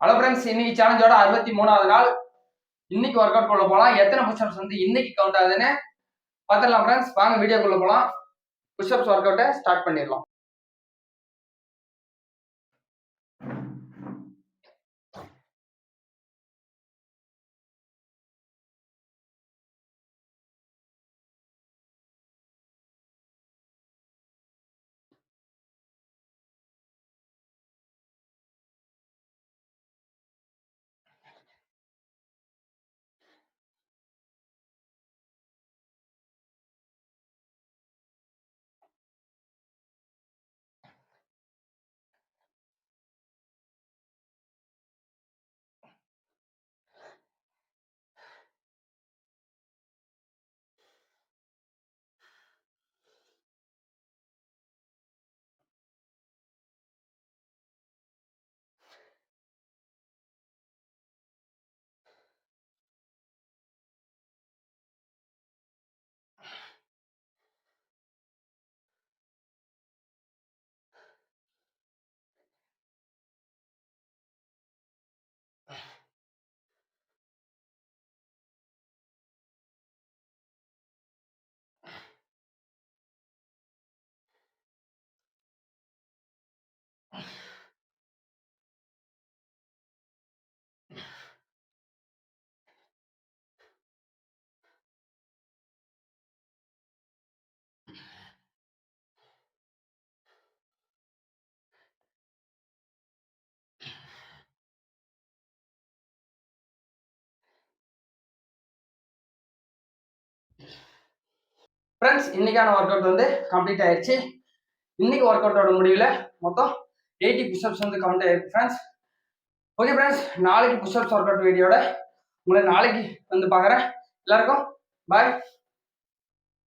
Hello friends, இன்னைக்கு சேலஞ்சோட 63வது நாள். இன்னைக்கு ஒர்க் அவுட் குள்ள போகலாம். எத்தனை புஷ்அப்ஸ் வந்து இன்னைக்கு கவுண்ட் ஆகுதுன்னு பார்த்துடலாம் ஃப்ரெண்ட்ஸ். வாங்க வீடியோக்குள்ள போகலாம். புஷ்அப்ஸ் ஒர்க் அவுட்டை ஸ்டார்ட் பண்ணிடலாம். ஃப்ரெண்ட்ஸ், இன்னைக்கான ஒர்க் அவுட் வந்து கம்ப்ளீட் ஆயிடுச்சு. இன்னைக்கு ஒர்க் அவுட்டோட முடிவில் மொத்தம் 80 புஷ்அப்ஸ் வந்து கவுண்ட் ஆயிருக்கு ஃப்ரெண்ட்ஸ். ஓகே ஃப்ரெண்ட்ஸ், நாளைக்கு புஷ்அப்ஸ் ஒர்க் அவுட் வீடியோட உங்களை நாளைக்கு வந்து பார்க்குறேன். எல்லாருக்கும் பாய்.